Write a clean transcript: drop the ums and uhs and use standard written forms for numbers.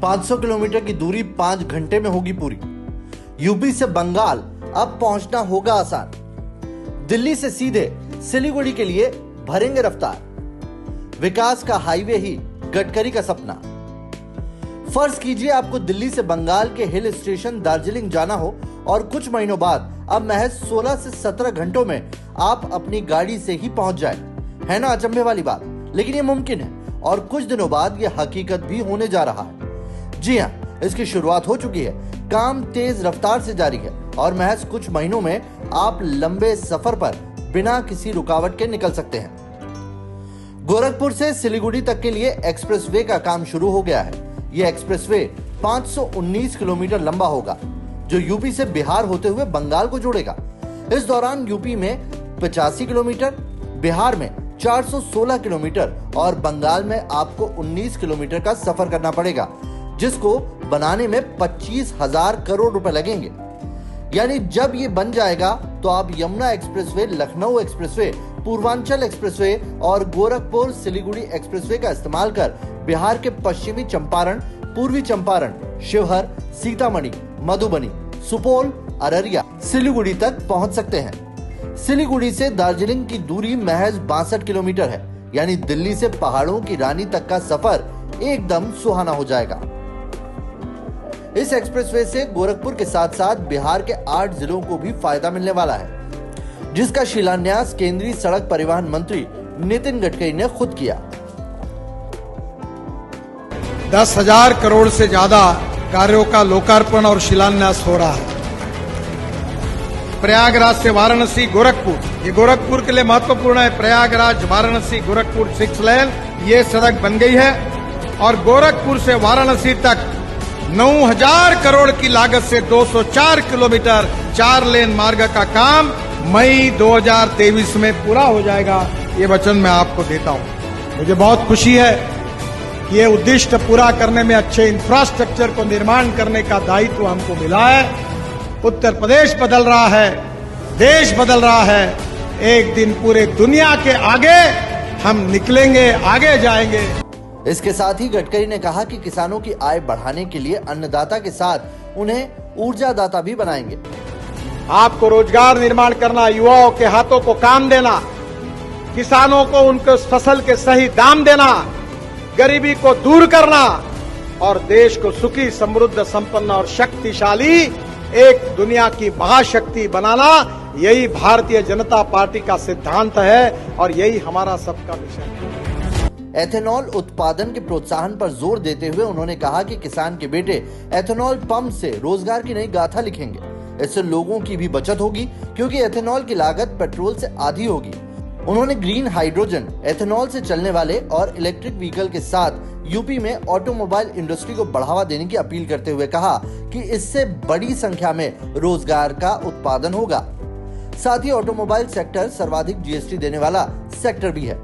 500 kilometre की दूरी 5 घंटे में होगी पूरी। यूपी से बंगाल अब पहुंचना होगा आसान। दिल्ली से सीधे सिलीगुड़ी के लिए भरेंगे रफ्तार। विकास का हाईवे ही गडकरी का सपना। फर्ज कीजिए आपको दिल्ली से बंगाल के हिल स्टेशन दार्जिलिंग जाना हो और कुछ महीनों बाद अब महज 16 से 17 घंटों में आप अपनी गाड़ी से ही पहुंच जाए। है ना अचंभे वाली बात, लेकिन ये मुमकिन है और कुछ दिनों बाद ये हकीकत भी होने जा रहा है। जी हाँ, इसकी शुरुआत हो चुकी है। काम तेज रफ्तार से जारी है और महज कुछ महीनों में आप लंबे सफर पर बिना किसी रुकावट के निकल सकते हैं। गोरखपुर से सिलीगुड़ी तक के लिए एक्सप्रेसवे का काम शुरू हो गया है। यह एक्सप्रेसवे 519 किलोमीटर लंबा होगा, जो यूपी से बिहार होते हुए बंगाल को जोड़ेगा। इस दौरान यूपी में 85 किलोमीटर, बिहार में 416 किलोमीटर और बंगाल में आपको 19 किलोमीटर का सफर करना पड़ेगा, जिसको बनाने में 25,000 करोड़ रुपए लगेंगे। यानी जब ये बन जाएगा तो आप Yamuna expressway, Lucknow expressway, Purvanchal expressway और गोरखपुर सिलीगुड़ी एक्सप्रेसवे का इस्तेमाल कर बिहार के पश्चिमी चंपारण, पूर्वी चंपारण, शिवहर, सीतामढ़ी, मधुबनी, सुपौल, अररिया, सिलीगुड़ी तक पहुंच सकते हैं। सिलीगुड़ी से दार्जिलिंग की दूरी महज 62 किलोमीटर है। यानी दिल्ली से पहाड़ों की रानी तक का सफर एकदम सुहाना हो जाएगा। इस एक्सप्रेसवे से गोरखपुर के साथ साथ बिहार के 8 जिलों को भी फायदा मिलने वाला है, जिसका शिलान्यास केंद्रीय सड़क परिवहन मंत्री नितिन गडकरी ने खुद किया। 10,000 करोड़ से ज्यादा कार्यों का लोकार्पण और शिलान्यास हो रहा है। प्रयागराज से वाराणसी, गोरखपुर, ये गोरखपुर के लिए महत्वपूर्ण है। प्रयागराज वाराणसी गोरखपुर 6 लेन ये सड़क बन गई है और गोरखपुर से वाराणसी तक 9,000 करोड़ की लागत से 204 किलोमीटर 4 लेन मार्ग का काम मई 2023 में पूरा हो जाएगा। ये वचन मैं आपको देता हूं। मुझे बहुत खुशी है कि ये उद्दिष्ट पूरा करने में अच्छे इंफ्रास्ट्रक्चर को निर्माण करने का दायित्व हमको मिला है। उत्तर प्रदेश बदल रहा है, देश बदल रहा है। एक दिन पूरे दुनिया के आगे हम निकलेंगे, आगे जाएंगे। इसके साथ ही गडकरी ने कहा कि किसानों की आय बढ़ाने के लिए अन्नदाता के साथ उन्हें ऊर्जादाता भी बनाएंगे। आपको रोजगार निर्माण करना, युवाओं के हाथों को काम देना, किसानों को उनके फसल के सही दाम देना, गरीबी को दूर करना और देश को सुखी, समृद्ध, संपन्न और शक्तिशाली एक दुनिया की महाशक्ति बनाना, यही भारतीय जनता पार्टी का सिद्धांत है और यही हमारा सबका मिशन है। एथेनॉल उत्पादन के प्रोत्साहन पर जोर देते हुए उन्होंने कहा कि किसान के बेटे एथेनॉल पंप से रोजगार की नई गाथा लिखेंगे। इससे लोगों की भी बचत होगी, क्योंकि एथेनॉल की लागत पेट्रोल से आधी होगी। उन्होंने ग्रीन हाइड्रोजन, एथेनॉल से चलने वाले और इलेक्ट्रिक व्हीकल के साथ यूपी में ऑटोमोबाइल इंडस्ट्री को बढ़ावा देने की अपील करते हुए कहा कि इससे बड़ी संख्या में रोजगार का उत्पादन होगा। साथ ही ऑटोमोबाइल सेक्टर सर्वाधिक जीएसटी देने वाला सेक्टर भी है।